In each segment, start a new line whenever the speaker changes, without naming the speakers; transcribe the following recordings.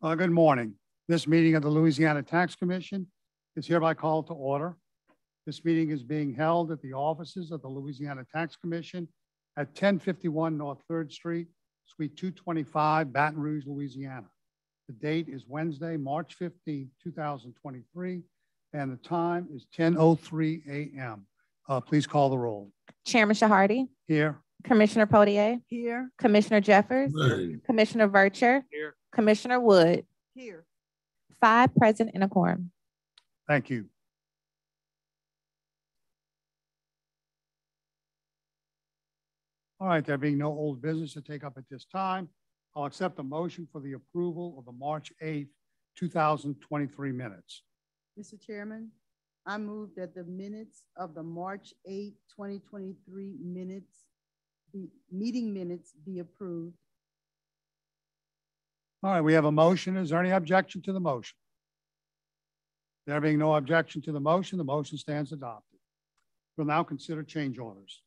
Good morning. This meeting of the Louisiana Tax Commission is hereby called to order. This meeting is being held at the offices of the Louisiana Tax Commission at 1051 North 3rd Street, Suite 225, Baton Rouge, Louisiana. The date is Wednesday, March 15, 2023, and the time is 10:03 a.m. Please call the roll.
Chairman Shahardi.
Here.
Commissioner Potier.
Here.
Commissioner Jeffers.
Here.
Commissioner Vercher.
Here.
Commissioner Wood.
Here.
5 present in a quorum.
Thank you. All right, there being no old business to take up at this time, I'll accept a motion for the approval of the March 8th, 2023 minutes.
Mr. Chairman, I move that the minutes of the March 8, 2023 meeting minutes be approved.
All right, we have a motion. Is there any objection to the motion? There being no objection to the motion stands adopted. We'll now consider change orders.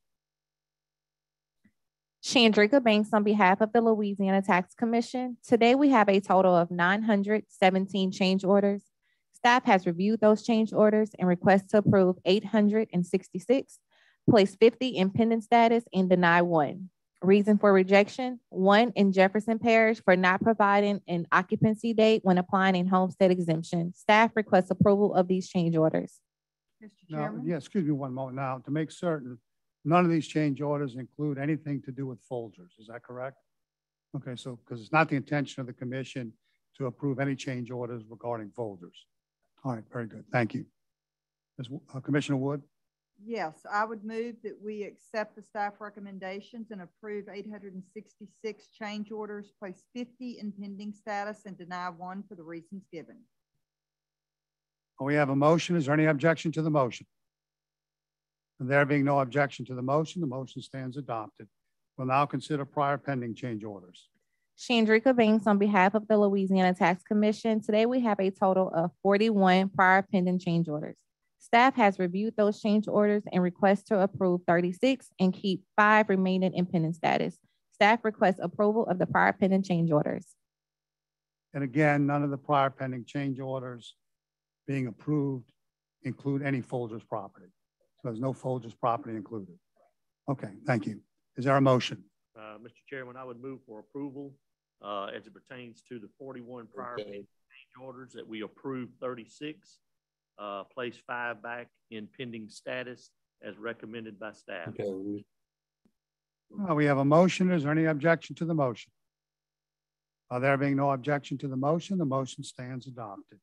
Chandrika Banks on behalf of the Louisiana Tax Commission. Today we have a total of 917 change orders. Staff has reviewed those change orders and requests to approve 866, place 50 in pending status, and deny 1. Reason for rejection: 1 in Jefferson Parish for not providing an occupancy date when applying a homestead exemption. Staff requests approval of these change orders.
Mr. Chairman?
Now, excuse me one moment now. To make certain, none of these change orders include anything to do with Folgers. Is that correct? Okay, so because it's not the intention of the commission to approve any change orders regarding Folgers. All right, very good. Thank you. Commissioner Wood?
Yes, I would move that we accept the staff recommendations and approve 866 change orders, place 50 in pending status, and deny 1 for the reasons given.
We have a motion. Is there any objection to the motion? And there being no objection to the motion stands adopted. We'll now consider prior pending change orders.
Chandrika Banks on behalf of the Louisiana Tax Commission. Today we have a total of 41 prior pending change orders. Staff has reviewed those change orders and requests to approve 36 and keep 5 remaining in pending status. Staff requests approval of the prior pending change orders.
And again, none of the prior pending change orders being approved include any Folgers property. So there's no Folgers property included. Okay, thank you. Is there a motion?
Mr. Chairman, I would move for approval as it pertains to the 41 prior change orders that we approved 36, place 5 back in pending status as recommended by staff.
Okay. We have a motion. Is there any objection to the motion? There being no objection to the motion stands adopted.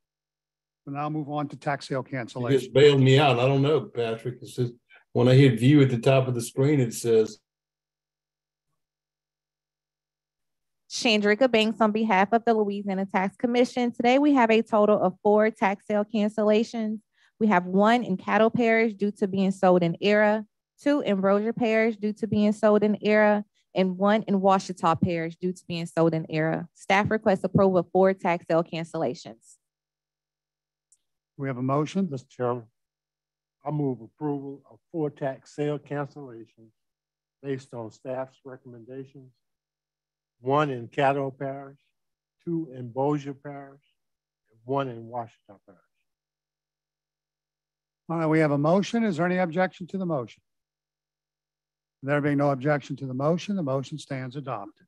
We'll now move on to tax sale cancellation.
You just bailed me out. I don't know, Patrick. It says, when I hit view at the top of the screen, it says.
Chandrika Banks on behalf of the Louisiana Tax Commission. Today we have a total of 4 tax sale cancellations. We have 1 in Cattle Parish due to being sold in error, 2 in Rozier Parish due to being sold in error, and 1 in Ouachita Parish due to being sold in error. Staff requests approval of 4 tax sale cancellations.
We have a motion.
Mr. Chairman, I move approval of 4 tax sale cancellations based on staff's recommendations. 1 in Caddo Parish, 2 in Bossier Parish, and 1 in Ouachita Parish.
All right, we have a motion. Is there any objection to the motion? There being no objection to the motion stands adopted.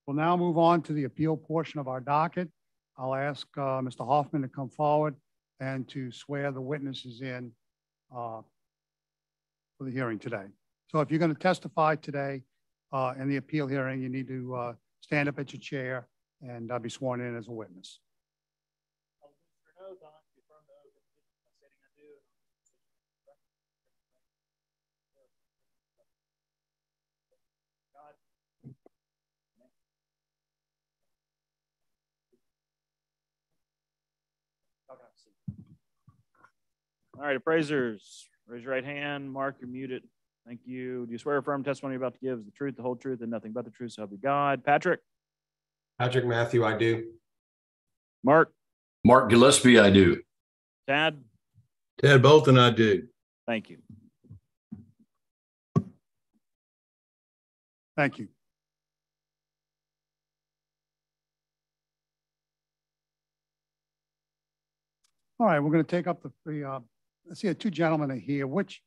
We'll now move on to the appeal portion of our docket. I'll ask Mr. Hoffman to come forward and to swear the witnesses in for the hearing today. So if you're going to testify today in the appeal hearing, you need to stand up at your chair and be sworn in as a witness.
All right, appraisers, raise your right hand. Mark, you're muted. Thank you. Do you swear or affirm testimony you're about to give is the truth, the whole truth, and nothing but the truth, so help you God? Patrick?
Patrick Matthew, I do.
Mark?
Mark Gillespie, I do.
Tad?
Ted Bolton, I do.
Thank you.
Thank you. All right, we're going to take up let's see, two gentlemen are here. Which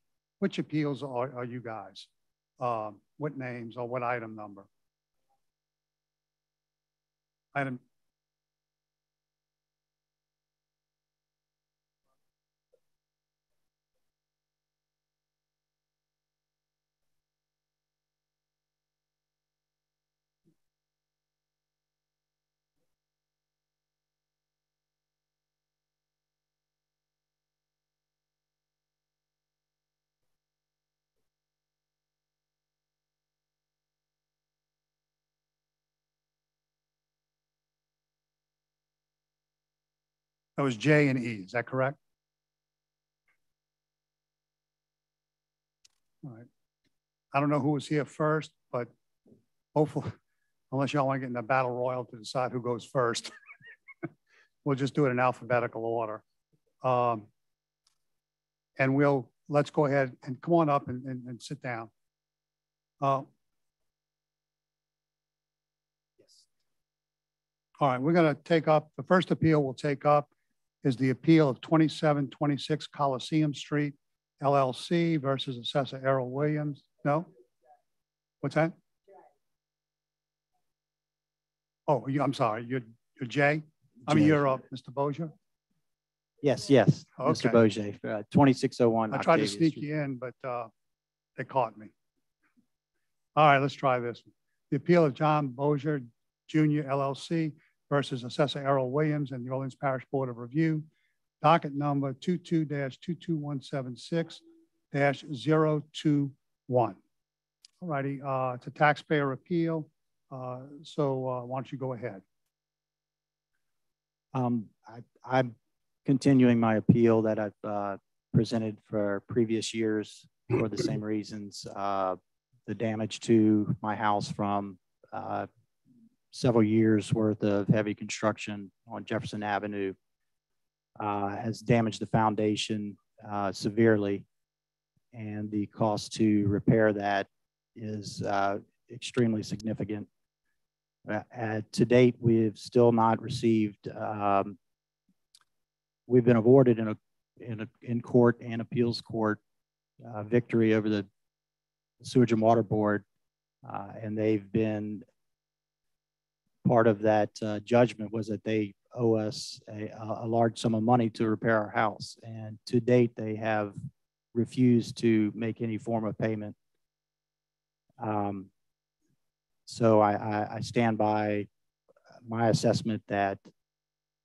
appeals are you guys? What names or what item number? Item. That was J and E, is that correct? All right. I don't know who was here first, but hopefully, unless y'all want to get in a battle royal to decide who goes first, we'll just do it in alphabetical order. And let's go ahead and come on up and sit down. Yes. All right, we're going to take up, the first appeal we'll take up is the appeal of 2726 Coliseum Street, LLC versus Assessor Errol Williams. No? What's that? Oh, I'm sorry. You're Jay? I mean, you're Mr. Bozier?
Yes,
okay.
Mr. Bozier, 2601.
I tried to sneak you in, but they caught me. All right, let's try this one. The appeal of John Bozier, Jr., LLC versus Assessor Errol Williams and the Orleans Parish Board of Review, docket number 22-22176-021. All righty, it's a taxpayer appeal. So why don't you go ahead?
I'm continuing my appeal that I've presented for previous years for the same reasons. The damage to my house from several years worth of heavy construction on Jefferson Avenue has damaged the foundation severely, and the cost to repair that is extremely significant. To date, we've still not received. We've been awarded in court and appeals court victory over the Sewage and Water Board, and they've been part of that judgment was that they owe us a large sum of money to repair our house, and to date they have refused to make any form of payment. So I stand by my assessment that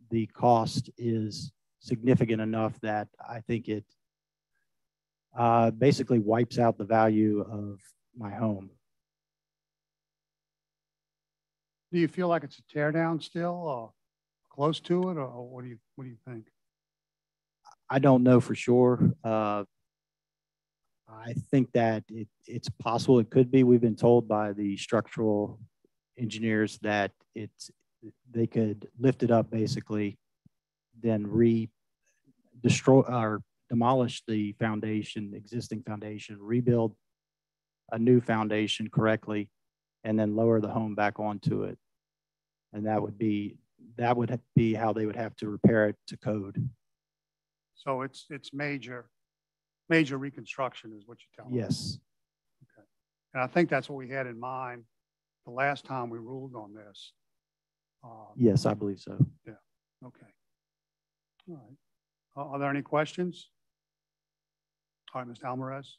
the cost is significant enough that I think it basically wipes out the value of my home.
Do you feel like it's a tear down still, or close to it, or what do you think?
I don't know for sure. I think that it's possible it could be. We've been told by the structural engineers that they could lift it up basically, then destroy or demolish the foundation, existing foundation, rebuild a new foundation correctly, and then lower the home back onto it. And that would be how they would have to repair it to code.
So it's major reconstruction is what you're telling me.
Yes.
Okay. And I think that's what we had in mind the last time we ruled on this.
Yes, I believe so.
Yeah. Okay. All right. Are there any questions? All right, Mr. Alvarez.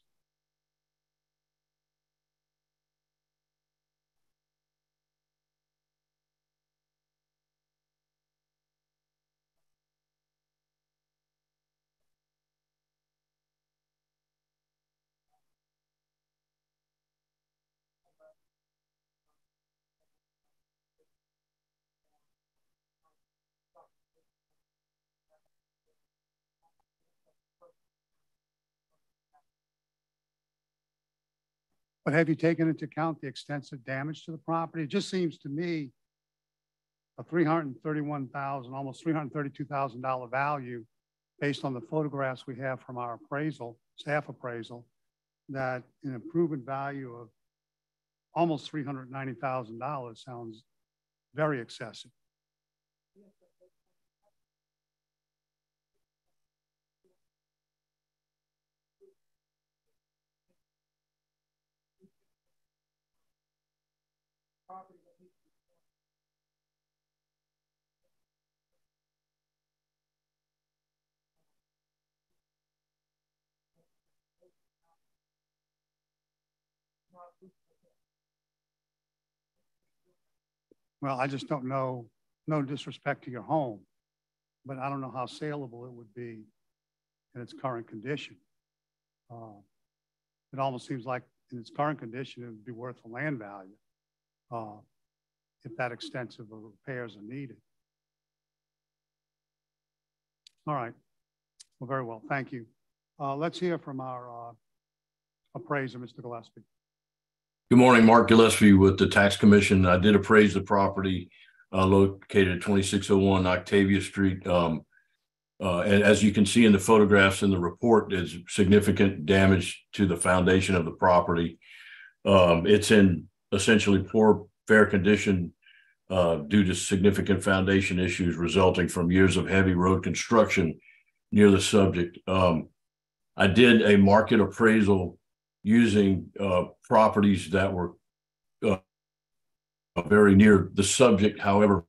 But have you taken into account the extensive damage to the property? It just seems to me a $331,000, almost $332,000 value based on the photographs we have from our appraisal, staff appraisal, that an improvement value of almost $390,000 sounds very excessive. Well, I just don't know, no disrespect to your home, but I don't know how saleable it would be in its current condition. It almost seems like in its current condition, it would be worth the land value if that extensive of repairs are needed. All right. Well, very well. Thank you. Let's hear from our appraiser, Mr. Gillespie.
Good morning, Mark Gillespie with the Tax Commission. I did appraise the property located at 2601 Octavia Street. And as you can see in the photographs in the report, there's significant damage to the foundation of the property. It's in essentially poor, fair condition due to significant foundation issues resulting from years of heavy road construction near the subject. I did a market appraisal using properties that were very near the subject. However,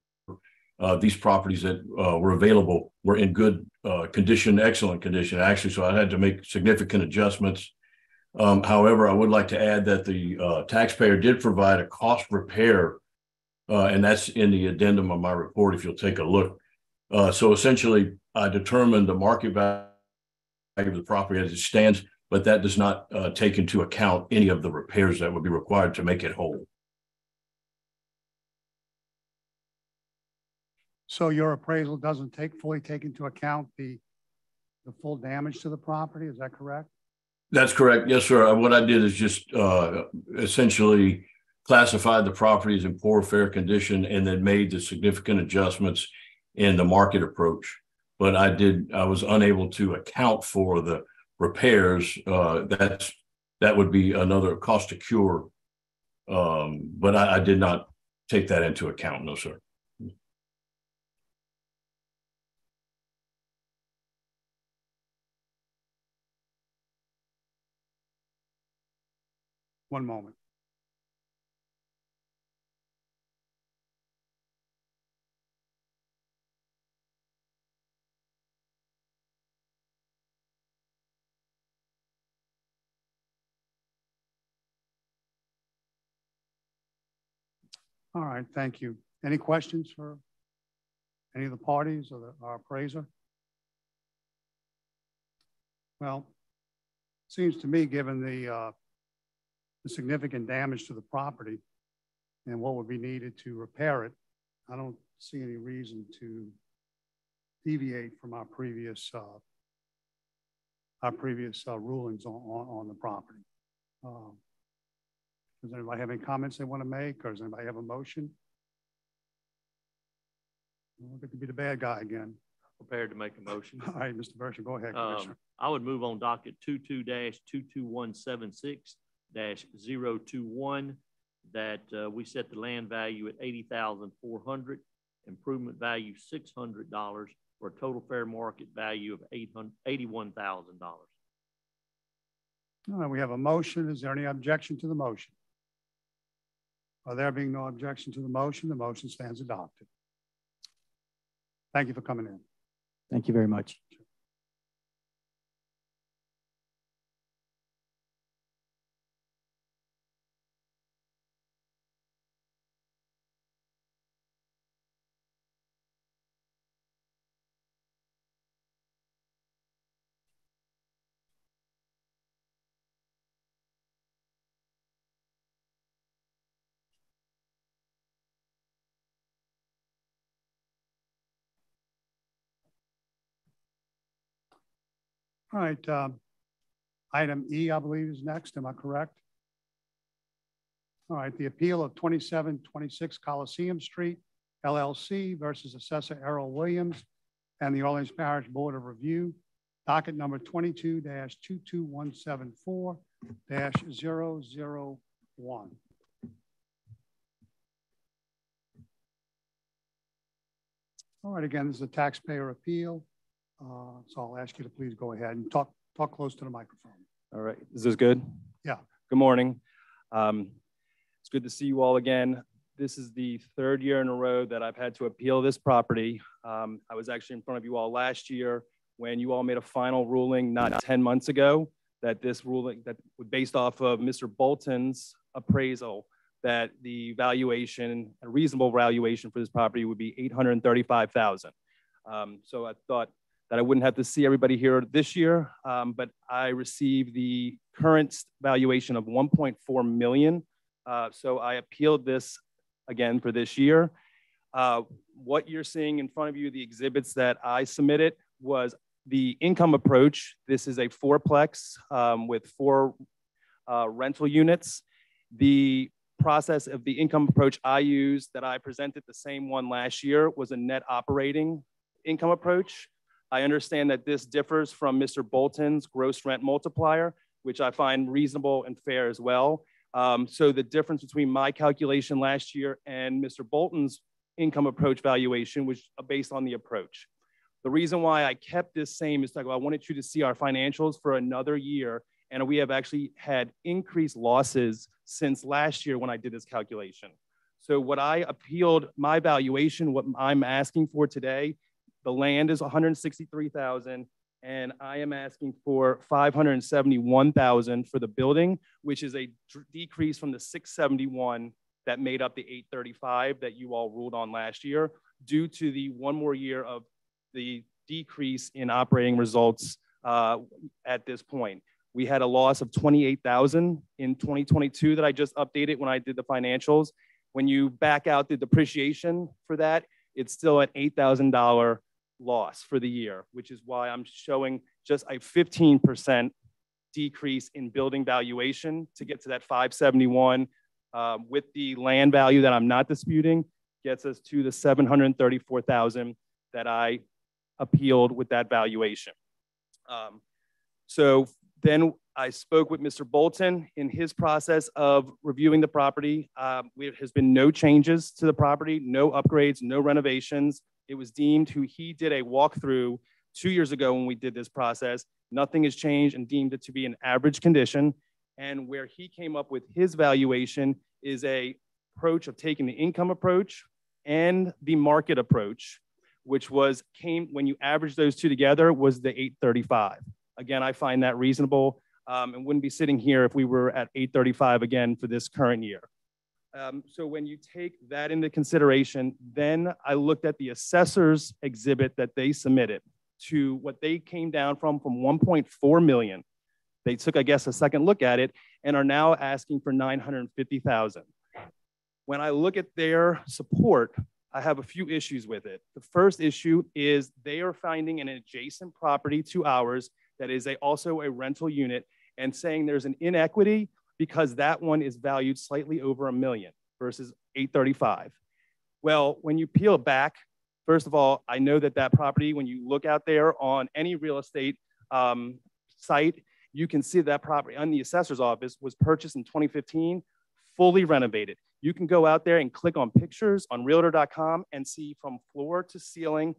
these properties that were available were in good condition, excellent condition, actually. So I had to make significant adjustments. However, I would like to add that the taxpayer did provide a cost repair, and that's in the addendum of my report if you'll take a look. So essentially, I determined the market value of the property as it stands, but that does not take into account any of the repairs that would be required to make it whole.
So your appraisal doesn't fully take into account the full damage to the property, is that correct?
That's correct. Yes, sir. What I did is just essentially classified the property as in poor, fair condition and then made the significant adjustments in the market approach. But I was unable to account for the repairs. That would be another cost to cure. But I did not take that into account. No, sir.
One moment. All right, thank you. Any questions for any of the parties or our appraiser? Well, it seems to me, given the significant damage to the property and what would be needed to repair it, I don't see any reason to deviate from our previous rulings on the property. Does anybody have any comments they want to make, or does anybody have a motion? I get to be the bad guy again.
Prepared to make a motion.
All right, Mr. Bershon, go ahead, Commissioner.
I would move on docket 22-22176-021 that we set the land value at $80,400, improvement value $600 for a total fair market value of $81,000. All
right, we have a motion. Is there any objection to the motion? There being no objection to the motion stands adopted. Thank you for coming in.
Thank you very much.
All right, item E, I believe, is next. Am I correct? All right, the appeal of 2726 Coliseum Street, LLC versus Assessor Errol Williams and the Orleans Parish Board of Review, docket number 22-22174-001. All right, again, this is a taxpayer appeal. So I'll ask you to please go ahead and talk close to the microphone.
All right, is this good?
Yeah.
Good morning. It's good to see you all again. This is the third year in a row that I've had to appeal this property. I was actually in front of you all last year when you all made a final ruling not 10 months ago that this ruling that was based off of Mr. Bolton's appraisal that the valuation, a reasonable valuation for this property would be $835,000. So I thought that I wouldn't have to see everybody here this year, but I received the current valuation of $1.4 million. So I appealed this again for this year. What you're seeing in front of you, the exhibits that I submitted was the income approach. This is a fourplex with 4 rental units. The process of the income approach I used that I presented the same one last year was a net operating income approach. I understand that this differs from Mr. Bolton's gross rent multiplier, which I find reasonable and fair as well. So the difference between my calculation last year and Mr. Bolton's income approach valuation was based on the approach. The reason why I kept this same is I wanted you to see our financials for another year, and we have actually had increased losses since last year when I did this calculation. So what I appealed, my valuation, what I'm asking for today, the land is $163,000, and I am asking for $571,000 for the building, which is a decrease from the $671 that made up the $835 that you all ruled on last year, due to the one more year of the decrease in operating results at this point. We had a loss of $28,000 in 2022 that I just updated when I did the financials. When you back out the depreciation for that, it's still an $8,000 loss for the year, which is why I'm showing just a 15% decrease in building valuation to get to that 571 with the land value that I'm not disputing, gets us to the 734,000 that I appealed with that valuation. So then I spoke with Mr. Bolton in his process of reviewing the property. There has been no changes to the property, no upgrades, no renovations. It was deemed he did a walkthrough 2 years ago when we did this process. Nothing has changed and deemed it to be an average condition. And where he came up with his valuation is a approach of taking the income approach and the market approach, which when you average those two together, was the 835. Again, I find that reasonable and wouldn't be sitting here if we were at 835 again for this current year. So when you take that into consideration, then I looked at the assessor's exhibit that they submitted to what they came down from 1.4 million. They took, I guess, a second look at it and are now asking for 950,000. When I look at their support, I have a few issues with it. The first issue is they are finding an adjacent property to ours that is also a rental unit and saying there's an inequity because that one is valued slightly over $1 million versus 835. Well, when you peel it back, first of all, I know that property, when you look out there on any real estate site, you can see that property on the assessor's office was purchased in 2015, fully renovated. You can go out there and click on pictures on realtor.com and see from floor to ceiling,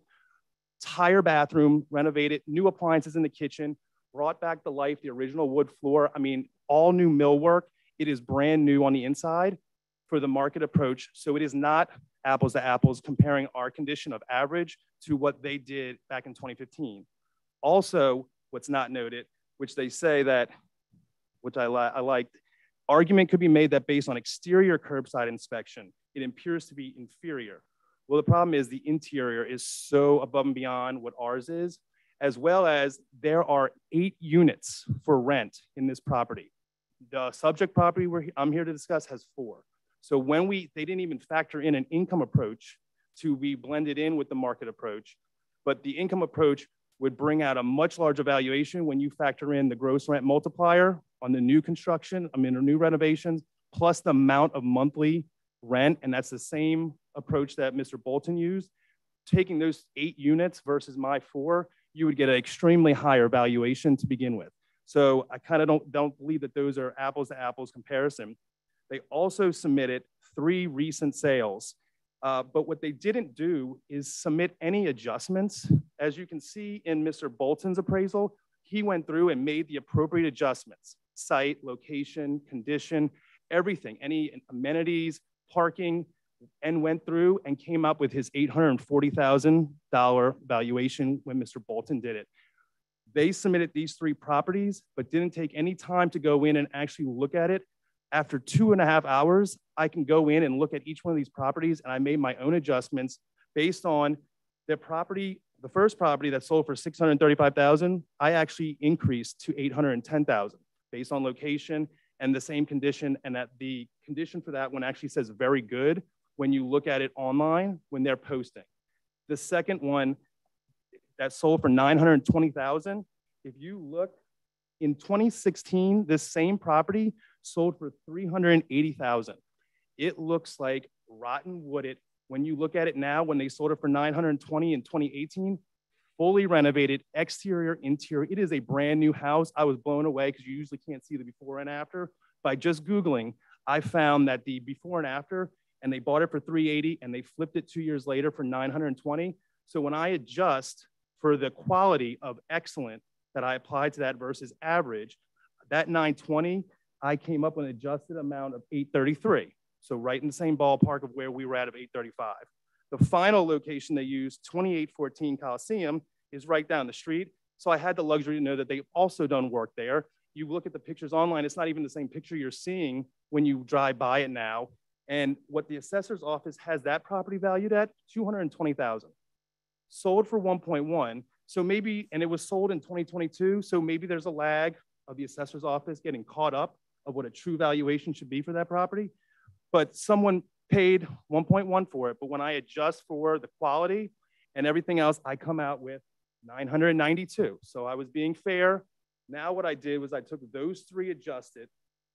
entire bathroom renovated, new appliances in the kitchen, brought back to life the original wood floor. I mean, all new millwork. It is brand new on the inside for the market approach. So it is not apples to apples comparing our condition of average to what they did back in 2015. Also, what's not noted, which they say that, which I liked, argument could be made that based on exterior curbside inspection, it appears to be inferior. Well, the problem is the interior is so above and beyond what ours is, as well as there are 8 units for rent in this property. The subject property I'm here to discuss has 4. So when they didn't even factor in an income approach to be blended in with the market approach, but the income approach would bring out a much larger valuation when you factor in the gross rent multiplier on the new construction, the new renovations, plus the amount of monthly rent, and that's the same approach that Mr. Bolton used. Taking those 8 units versus my 4, you would get an extremely higher valuation to begin with. So I kind of don't believe that those are apples to apples comparison. They also submitted 3 recent sales, but what they didn't do is submit any adjustments. As you can see in Mr. Bolton's appraisal, he went through and made the appropriate adjustments: site, location, condition, everything, any amenities, parking, and went through and came up with his $840,000 valuation when Mr. Bolton did it. They submitted these 3 properties, but didn't take any time to go in and actually look at it. After 2.5 hours, I can go in and look at each one of these properties, and I made my own adjustments based on the property. The first property that sold for $635,000, I actually increased to $810,000 based on location and the same condition, and that the condition for that one actually says very good when you look at it online when they're posting. The second one that sold for $920,000, if you look in 2016, this same property sold for $380,000. It looks like rotten wooded. When you look at it now, when they sold it for $920,000 in 2018, fully renovated, exterior, interior. It is a brand new house. I was blown away because you usually can't see the before and after. By just Googling, I found that the before and after, and they bought it for $380,000 and they flipped it 2 years later for $920,000. So when I adjust for the quality of excellent that I applied to that versus average, that $920,000, I came up with an adjusted amount of $833,000. So right in the same ballpark of where we were at of $835,000. The final location they used, 2814 Coliseum, is right down the street. So I had the luxury to know that they've also done work there. You look at the pictures online, it's not even the same picture you're seeing when you drive by it now. And what the assessor's office has that property valued at, $220,000. Sold for 1.1. So maybe, and it was sold in 2022. So maybe there's a lag of the assessor's office getting caught up of what a true valuation should be for that property. But someone paid 1.1 for it. But when I adjust for the quality and everything else, I come out with 992. So I was being fair. Now what I did was I took those 3 adjusted,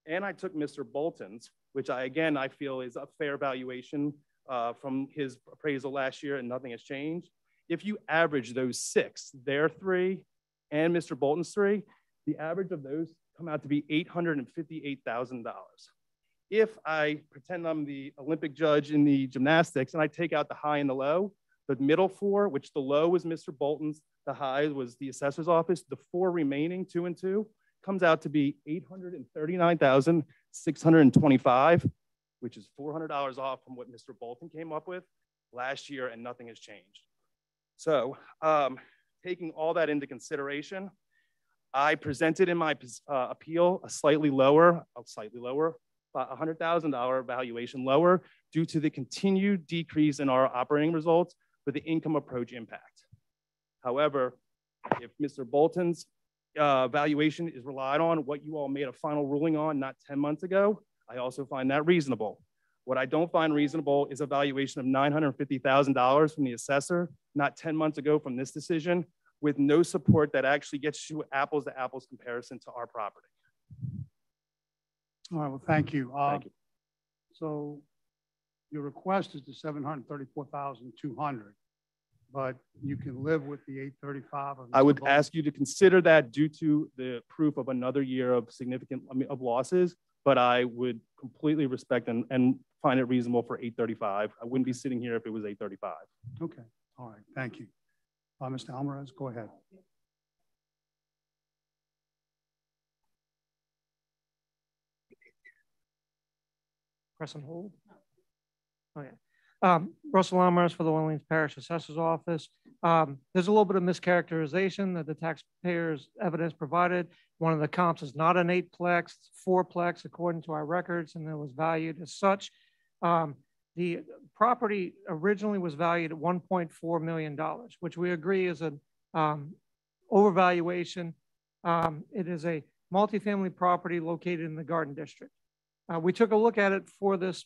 and I took Mr. Bolton's, which I feel is a fair valuation from his appraisal last year, and nothing has changed. If you average those 6, their 3 and Mr. Bolton's 3, the average of those come out to be $858,000. If I pretend I'm the Olympic judge in the gymnastics and I take out the high and the low, the middle 4, which the low was Mr. Bolton's, the high was the assessor's office, the 4 remaining, 2 and 2, comes out to be $839,625, which is $400 off from what Mr. Bolton came up with last year, and nothing has changed. So taking all that into consideration, I presented in my appeal a slightly lower, $100,000 valuation lower due to the continued decrease in our operating results for the income approach impact. However, if Mr. Bolton's valuation is relied on, what you all made a final ruling on not 10 months ago, I also find that reasonable. What I don't find reasonable is a valuation of $950,000 from the assessor, not 10 months ago from this decision, with no support that actually gets you apples to apples comparison to our property.
All right, well, thank you.
Thank you.
So your request is the $734,200, but you can live with the $835.
I would ask you to consider that due to the proof of another year of significant of losses, but I would completely respect and find it reasonable for $835. I wouldn't be sitting here if it was $835.
Okay, all right, thank you. Mr. Alvarez, go ahead.
Press and hold. Okay. Russell Alvarez for the Orleans Parish Assessor's Office. There's a little bit of mischaracterization that the taxpayers' evidence provided. One of the comps is not an 8-plex, it's 4-plex according to our records, and it was valued as such. The property originally was valued at $1.4 million, which we agree is an overvaluation. It is a multifamily property located in the Garden District. We took a look at it for this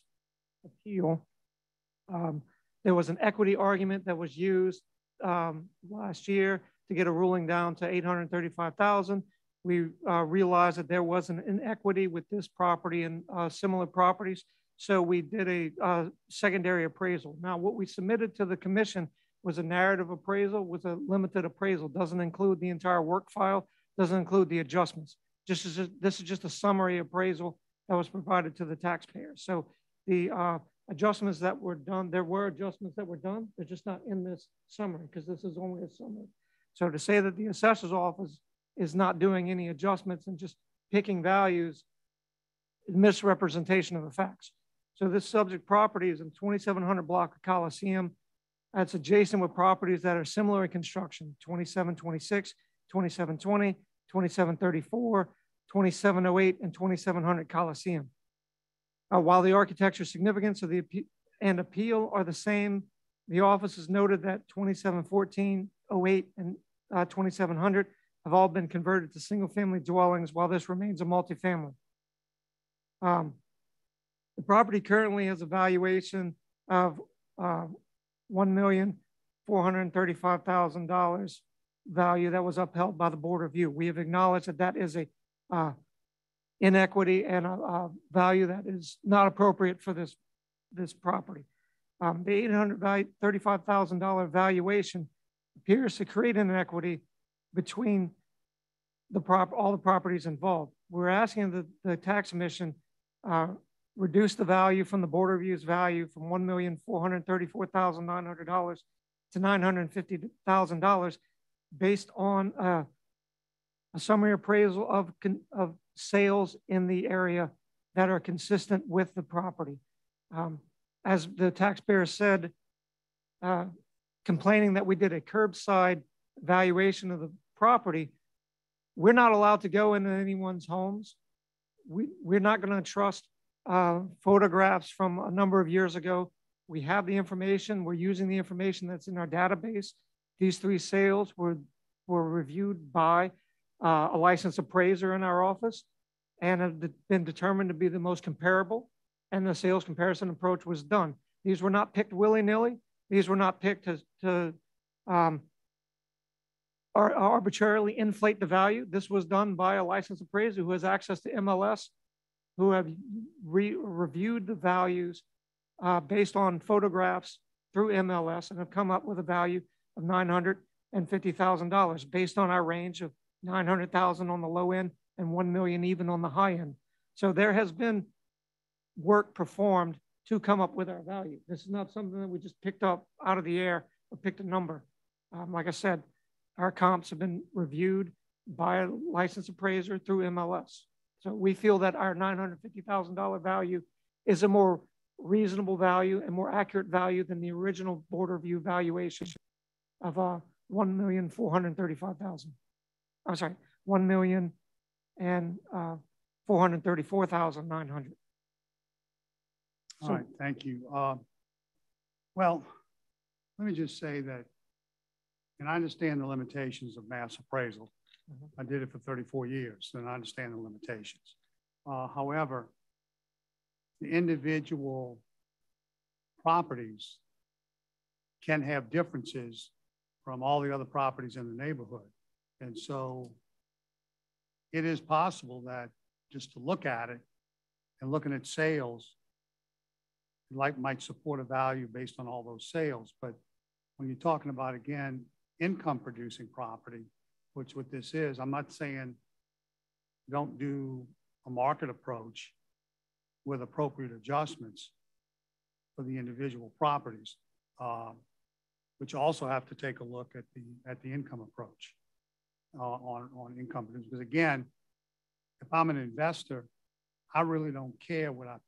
appeal. There was an equity argument that was used last year to get a ruling down to $835,000. We realized that there was an inequity with this property and similar properties, so we did a secondary appraisal. Now, what we submitted to the commission was a narrative appraisal with a limited appraisal. Doesn't include the entire work file, doesn't include the adjustments. This is just a summary appraisal that was provided to the taxpayers. So the adjustments that were done, there were adjustments that were done, they're just not in this summary because this is only a summary. So to say that the assessor's office is not doing any adjustments and just picking values, misrepresentation of the facts. So this subject property is in 2700 block of Coliseum. That's adjacent with properties that are similar in construction, 2726, 2720, 2734, 2708, and 2700 Coliseum. While the architecture significance of the appeal are the same, the office has noted that 2714, 08, and 2700 have all been converted to single-family dwellings, while this remains a multifamily. The property currently has a valuation of $1,435,000 value that was upheld by the Board of Review. We have acknowledged that that is a inequity and a value that is not appropriate for this property. The $835,000 valuation appears to create an inequity between all the properties involved. We're asking the tax commission reduce the value from the Board of Review's value from $1,434,900 to $950,000 based on a summary appraisal of sales in the area that are consistent with the property. As the taxpayer said, complaining that we did a curbside valuation of the property, we're not allowed to go into anyone's homes. We're not going to trust photographs from a number of years ago. We have the information. We're using the information that's in our database. These 3 sales were reviewed by a licensed appraiser in our office and have been determined to be the most comparable, and the sales comparison approach was done. These were not picked willy-nilly. These were not picked to arbitrarily inflate the value. This was done by a licensed appraiser who has access to MLS, who have reviewed the values based on photographs through MLS and have come up with a value of $950,000 based on our range of $900,000 on the low end and $1 million even on the high end. So there has been work performed to come up with our value. This is not something that we just picked up out of the air or picked a number. Like I said, our comps have been reviewed by a licensed appraiser through MLS. So we feel that our $950,000 value is a more reasonable value and more accurate value than the original Board Review valuation of $1,435,000. I'm sorry, $1,434,900.
All right, thank you. Well, let me just say that, and I understand the limitations of mass appraisal. I did it for 34 years, and I understand the limitations. However, the individual properties can have differences from all the other properties in the neighborhood. And so it is possible that just to look at it and looking at sales, might support a value based on all those sales. But when you're talking about, again, income producing property, which what this is, I'm not saying don't do a market approach with appropriate adjustments for the individual properties, which also have to take a look at the income approach on income producers. Because again, if I'm an investor, I really don't care what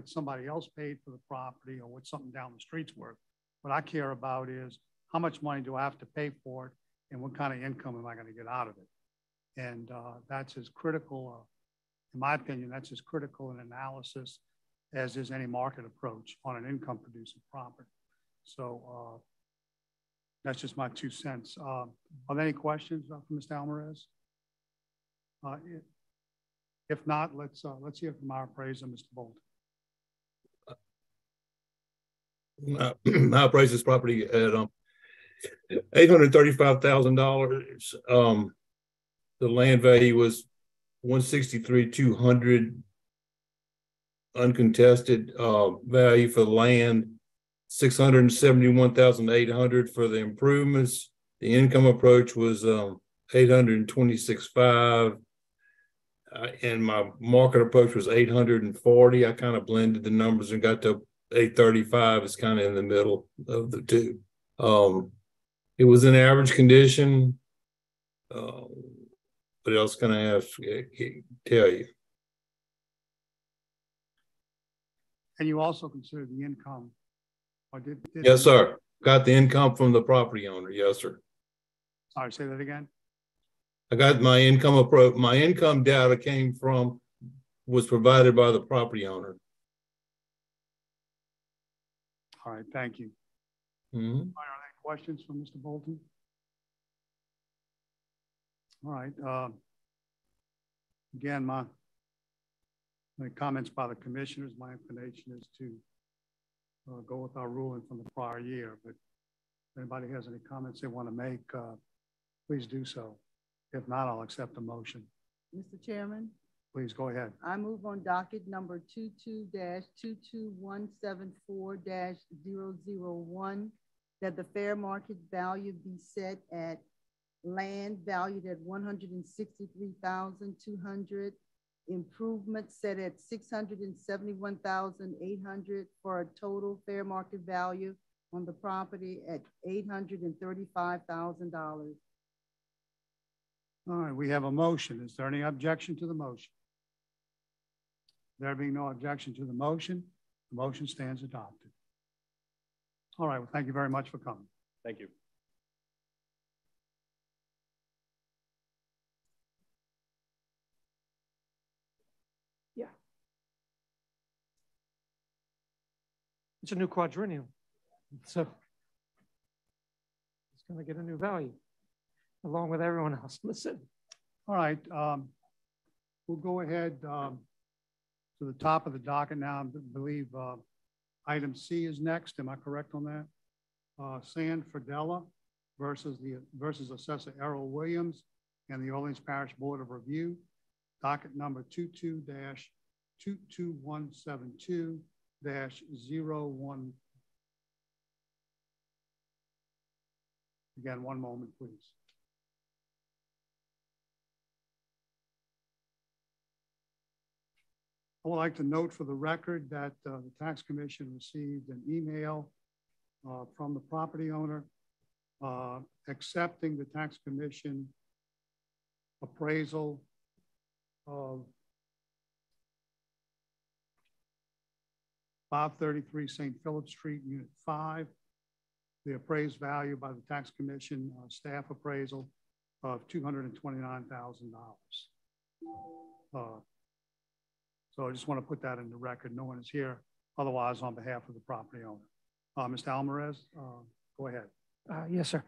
somebody else paid for the property or what something down the street's worth. What I care about is how much money do I have to pay for it and what kind of income am I going to get out of it? And that's as critical, in my opinion, that's as critical an analysis as is any market approach on an income producing property. So that's just my 2 cents. Are there any questions for Mr. Alvarez? If not, let's hear from our appraiser, Mr. Bolton.
I appraised this property at $835,000. The land value was $163,200 uncontested. Value for the land $671,800 for the improvements. The income approach was $826,500. And my market approach was $840,000. I kind of blended the numbers and got to $835,000. It's kind of in the middle of the two. It was in average condition. What else can I tell you?
And you also considered the income, or did?
Yes, sir. Got the income from the property owner. Yes, sir.
Sorry, say that again.
I got my income data was provided by the property owner.
All right, thank you.
Mm-hmm.
Are there any questions from Mr. Bolton? All right. Again, my comments by the commissioners, my inclination is to go with our ruling from the prior year. But if anybody has any comments they want to make, please do so. If not, I'll accept the motion.
Mr. Chairman,
Please go ahead.
I move on docket number 22-22174-001 that the fair market value be set at land valued at $163,200, improvements set at $671,800 for a total fair market value on the property at $835,000.
All right, we have a motion. Is there any objection to the motion? There being no objection to the motion stands adopted. All right, well, thank you very much for coming.
Thank you.
Yeah. It's a new quadrennial, so it's going to get a new value along with everyone else in the city.
All right, we'll go ahead to the top of the docket now. I believe item C is next. Am I correct on that? San Ferdella versus Assessor Errol Williams and the Orleans Parish Board of Review. Docket number 22-22172-01. Again, one moment, please. I would like to note for the record that the Tax Commission received an email from the property owner accepting the Tax Commission appraisal of 533 St. Philip Street, Unit 5. The appraised value by the Tax Commission staff appraisal of $229,000. So I just want to put that in the record. No one is here otherwise on behalf of the property owner. Mr. Alvarez, go ahead.
Yes, sir.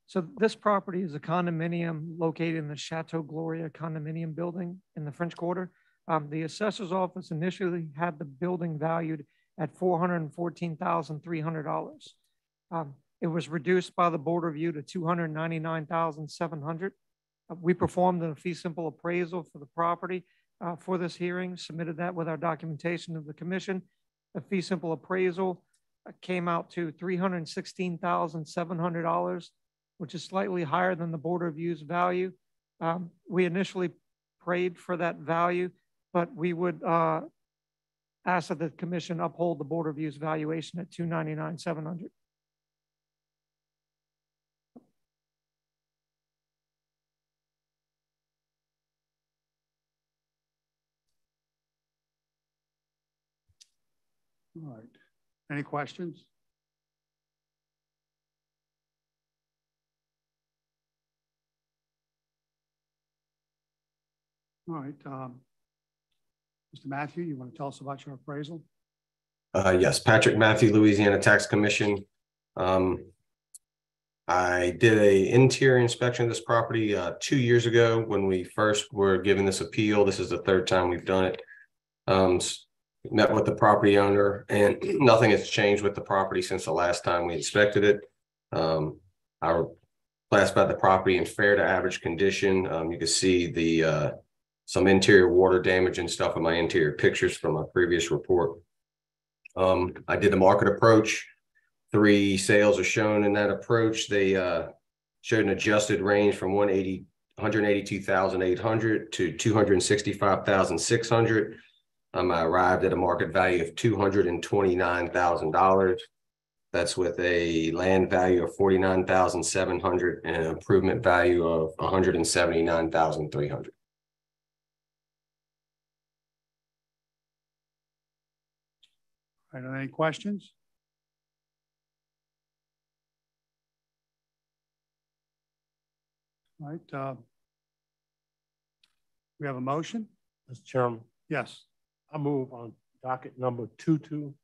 So this property is a condominium located in the Chateau Gloria condominium building in the French Quarter. The assessor's office initially had the building valued at $414,300. It was reduced by the board review to $299,700. We performed a fee simple appraisal for the property for this hearing, submitted that with our documentation of the commission. The fee simple appraisal came out to $316,700, which is slightly higher than the board review's value. We initially prayed for that value, but we would ask that the commission uphold the board review's valuation at $299,700.
All right. Any questions? All right. Mr. Matthew, you want to tell us about your appraisal?
Yes, Patrick Matthew, Louisiana Tax Commission. I did an interior inspection of this property 2 years ago when we first were given this appeal. This is the third time we've done it. Met with the property owner, and nothing has changed with the property since the last time we inspected it. I classified the property in fair to average condition. You can see the some interior water damage and stuff in my interior pictures from my previous report. I did a market approach. 3 sales are shown in that approach. They showed an adjusted range from $182,800 to $265,600. I arrived at a market value of $229,000. That's with a land value of $49,700 and an improvement value of $179,300.
Are there any questions? All right. We have a motion?
Mr. Chairman,
Yes.
I move on docket number 22-22172-011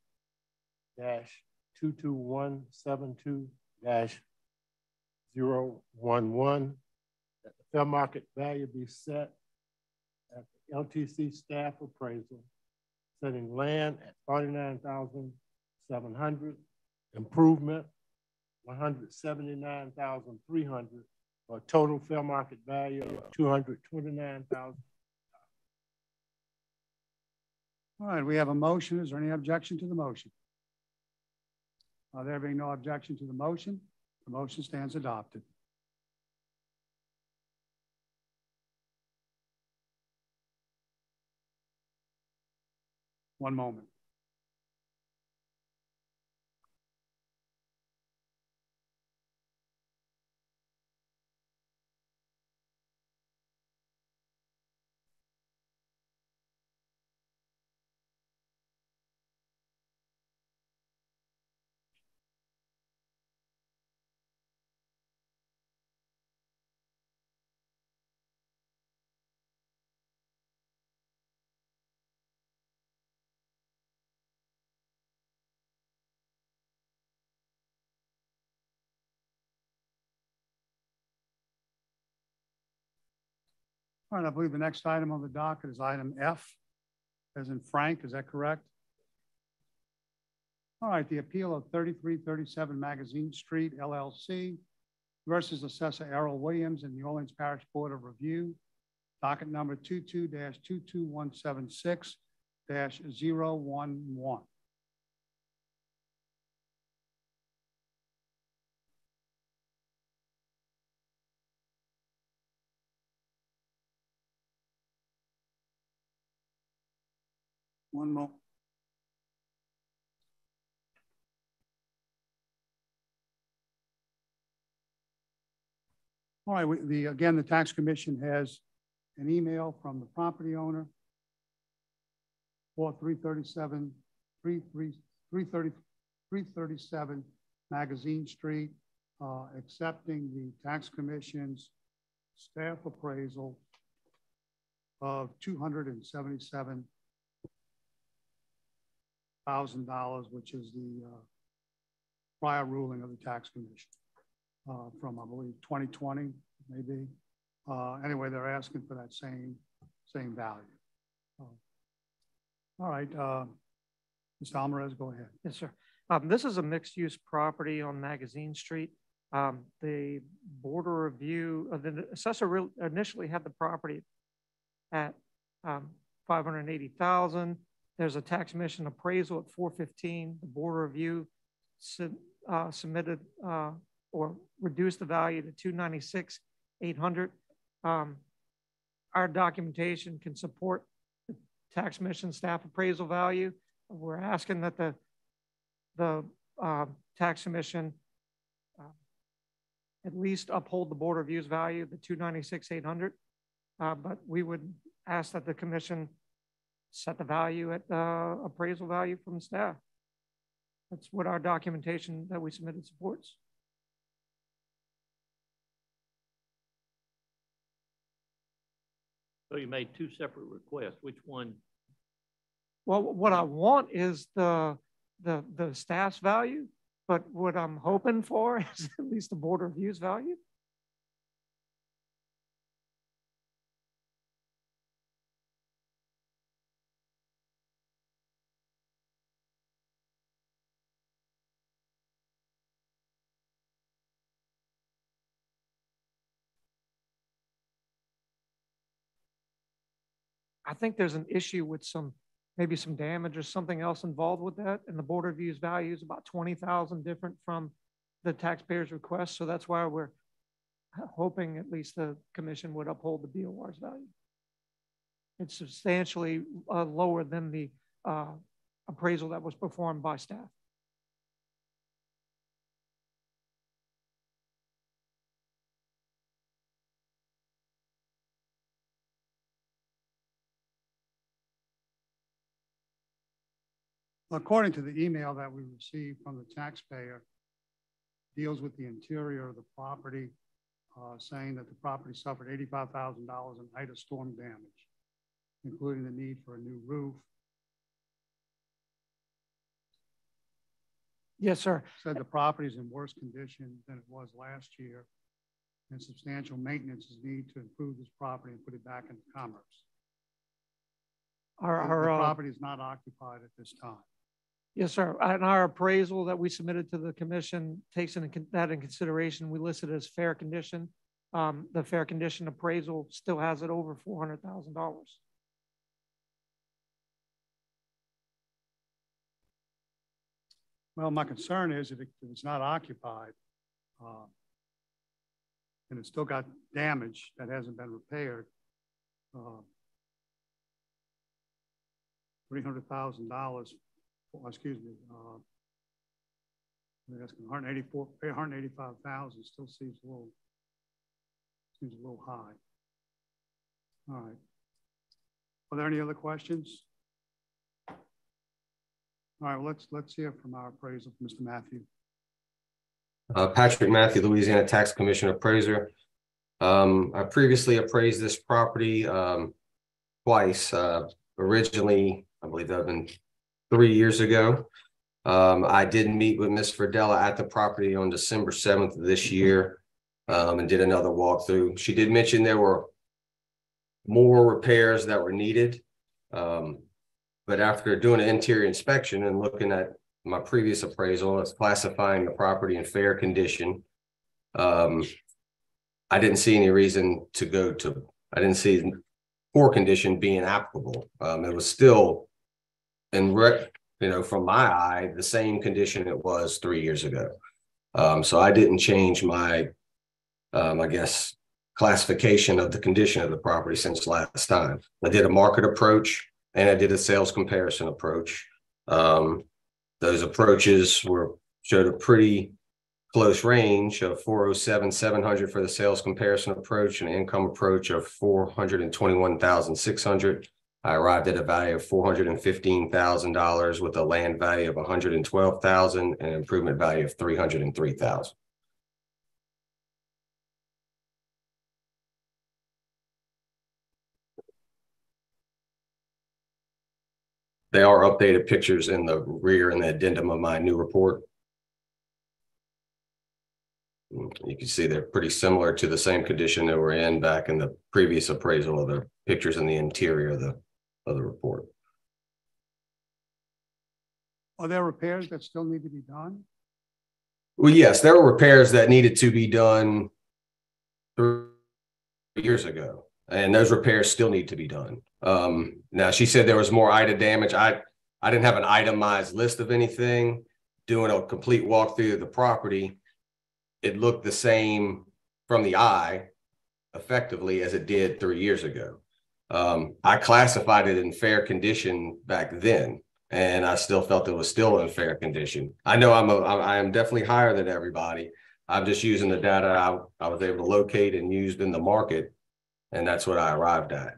that the fair market value be set at the LTC staff appraisal, setting land at $49,700, improvement $179,300, for a total fair market value of $229,000.
All right, we have a motion. Is there any objection to the motion? There being no objection to the motion stands adopted. One moment. All right, I believe the next item on the docket is item F, as in Frank. Is that correct? All right, the appeal of 3337 Magazine Street, LLC versus Assessor Errol Williams in New Orleans Parish Board of Review, docket number 22-22176-011. One more. All right, again, the tax commission has an email from the property owner for 337 Magazine Street, accepting the tax commission's staff appraisal of $277,000, which is the prior ruling of the tax commission from, I believe, 2020, maybe. Anyway, they're asking for that same value. All right, Mr. Alvarez, go ahead.
Yes, sir. This is a mixed-use property on Magazine Street. The border review, the assessor initially had the property at $580,000. There's a tax commission appraisal at $415,000. The border review submitted or reduced the value to $296,800. Our documentation can support the tax commission staff appraisal value. We're asking that the tax commission at least uphold the board review's value, the $296,800. But we would ask that the commission set the value at the appraisal value from the staff. That's what our documentation that we submitted supports.
So you made two separate requests. Which one?
Well, what I want is the staff's value, but what I'm hoping for is at least the board review's value. I think there's an issue with maybe some damage or something else involved with that. And the board review's value is about 20,000 different from the taxpayer's request. So that's why we're hoping at least the commission would uphold the BOR's value. It's substantially lower than the appraisal that was performed by staff.
According to the email that we received from the taxpayer, deals with the interior of the property, saying that the property suffered $85,000 in Ida storm damage, including the need for a new roof.
Yes, sir.
Said the property is in worse condition than it was last year, and substantial maintenance is needed to improve this property and put it back into commerce. The property is not occupied at this time.
Yes, sir. And our appraisal that we submitted to the commission takes that in consideration. We listed it as fair condition. The fair condition appraisal still has it over $400,000.
Well, my concern is if it's not occupied and it's still got damage that hasn't been repaired, $300,000. Excuse me, $185,000 still seems a little high. All right. Are there any other questions? All right, well, let's hear from our appraiser, Mr. Matthew.
Patrick Matthew, Louisiana Tax Commission appraiser. I previously appraised this property twice. Originally, I believe that had been 3 years ago. I did meet with Ms. Ferdella at the property on December 7th of this year and did another walkthrough. She did mention there were more repairs that were needed. But after doing an interior inspection and looking at my previous appraisal, it's classifying the property in fair condition. I didn't see any reason to go to, I didn't see poor condition being applicable. It was still from my eye, the same condition it was 3 years ago. So I didn't change my, I guess, classification of the condition of the property since last time. I did a market approach and I did a sales comparison approach. Those approaches showed a pretty close range of 407,700 for the sales comparison approach and income approach of 421,600. I arrived at a value of $415,000 with a land value of $112,000 and an improvement value of $303,000. They are updated pictures in the rear and the addendum of my new report. You can see they're pretty similar to the same condition that we're in back in the previous appraisal of the pictures in the interior of the report.
Are there repairs that still need to be done?
Well, yes, there were repairs that needed to be done 3 years ago, and those repairs still need to be done. Now, she said there was more Ida damage. I didn't have an itemized list of anything. Doing a complete walkthrough of the property, it looked the same from the eye effectively as it did 3 years ago. I classified it in fair condition back then, and I still felt it was still in fair condition. I know I am definitely higher than everybody. I'm just using the data I was able to locate and used in the market, and that's what I arrived at.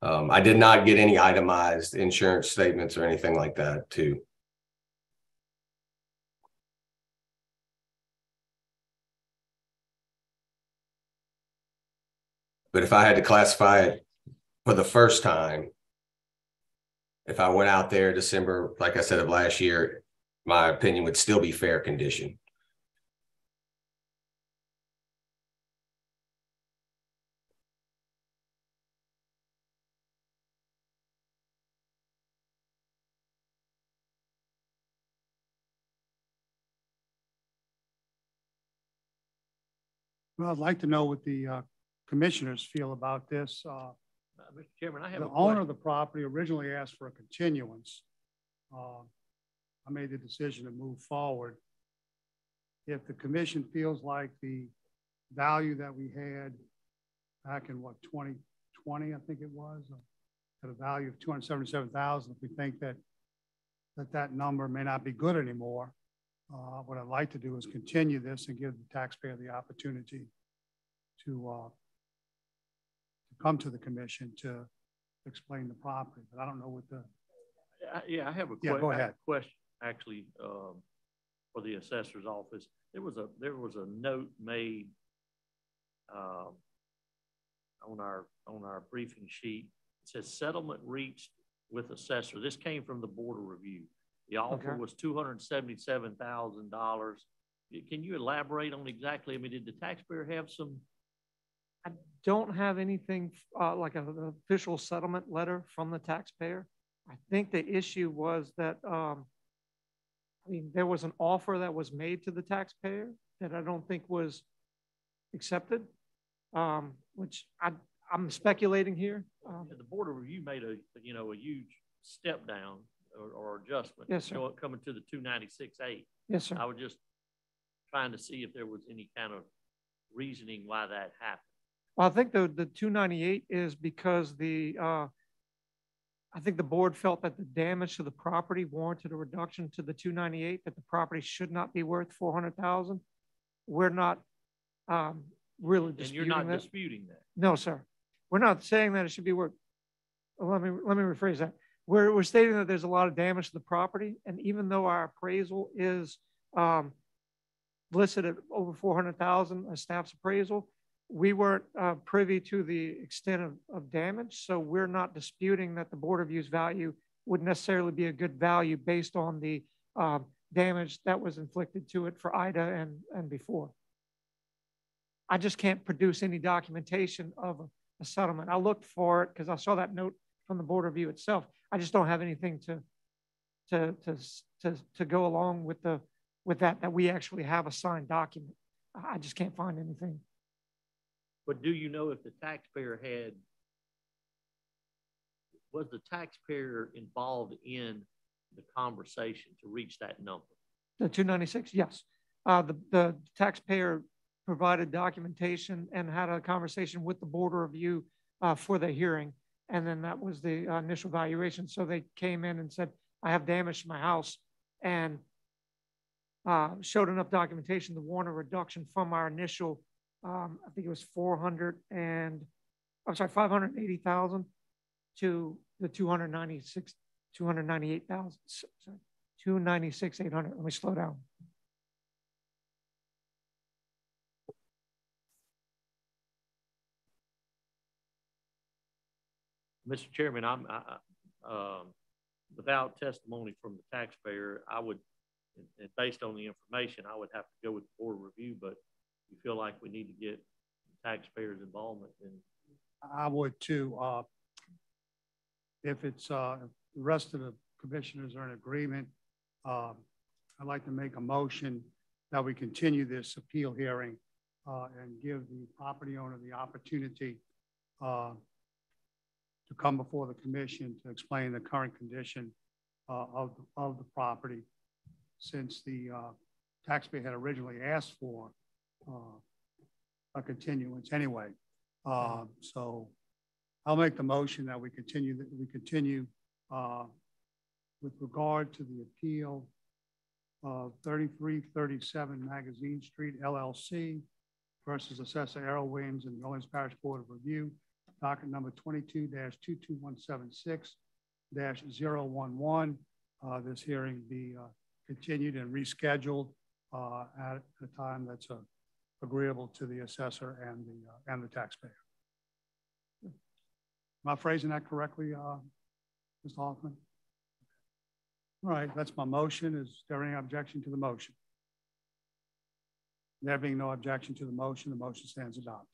I did not get any itemized insurance statements or anything like that too. But if I had to classify it for the first time, if I went out there December, like I said, of last year, my opinion would still be fair condition.
Well, I'd like to know what the commissioners feel about this.
Mr. Chairman, I have
the owner of the property originally asked for a continuance. I made the decision to move forward. If the commission feels like the value that we had back in what, 2020, I think it was, at a value of $277,000, if we think that number may not be good anymore, what I'd like to do is continue this and give the taxpayer the opportunity to come to the commission to explain the property. But I don't know what the
Yeah, I have a
go ahead.
question actually for the assessor's office. There was a note made on our briefing sheet. It says settlement reached with assessor. This came from the board of review. The offer was $277,000. Can you elaborate on exactly? I mean, did the taxpayer have some?
I don't have anything like an official settlement letter from the taxpayer. I think the issue was that, I mean, there was an offer that was made to the taxpayer that I don't think was accepted, which I'm speculating here.
The board of review made a huge step down or adjustment.
Yes, sir.
Coming to the 296.8.
Yes, sir.
I was just trying to see if there was any kind of reasoning why that happened.
Well, I think the 298 is because I think the board felt that the damage to the property warranted a reduction to the 298, that the property should not be worth 400,000. We're not really disputing that.
And you're not disputing that?
No, sir. We're not saying that it should be worth. Let me rephrase that. We're stating that there's a lot of damage to the property, and even though our appraisal is listed at over 400,000, a staff's appraisal, we weren't privy to the extent of damage, so we're not disputing that the board of review's value would necessarily be a good value based on the damage that was inflicted to it for Ida and before. I just can't produce any documentation of a settlement. I looked for it because I saw that note from the board review itself. I just don't have anything to go along with that we actually have a signed document. I just can't find anything.
But do you know if the taxpayer was the taxpayer involved in the conversation to reach that number?
The 296, yes. The taxpayer provided documentation and had a conversation with the board of review for the hearing. And then that was the initial valuation. So they came in and said, I have damage to my house, and showed enough documentation to warrant a reduction from our initial, I think it was 580,000 to the 298,000, sorry, 296,800. Let me slow down.
Mr. Chairman, without testimony from the taxpayer, I would, and based on the information, I would have to go with the board review, but you feel like we need to get the taxpayer's involvement in.
I would too. If it's the rest of the commissioners are in agreement, I'd like to make a motion that we continue this appeal hearing and give the property owner the opportunity to come before the commission to explain the current condition of the property, since the taxpayer had originally asked for a continuance anyway. So I'll make the motion that we continue with regard to the appeal of 3337 Magazine Street LLC versus Assessor Errol Williams and the Owens Parish Board of Review, docket number 22-22176-011. This hearing be continued and rescheduled at a time that's agreeable to the assessor and the taxpayer. Am I phrasing that correctly, Mr. Hoffman? All right, that's my motion. Is there any objection to the motion? There being no objection to the motion stands adopted.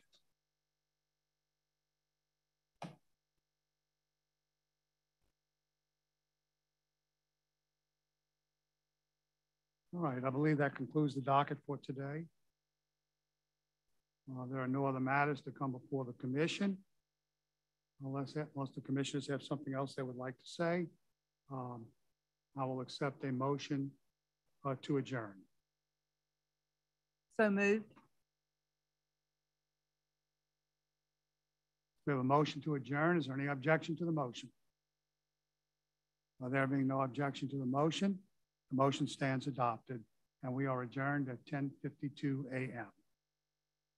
All right, I believe that concludes the docket for today. There are no other matters to come before the commission. Unless the commissioners have something else they would like to say, I will accept a motion to adjourn.
So moved.
We have a motion to adjourn. Is there any objection to the motion? There being no objection to the motion stands adopted, and we are adjourned at 10:52 a.m.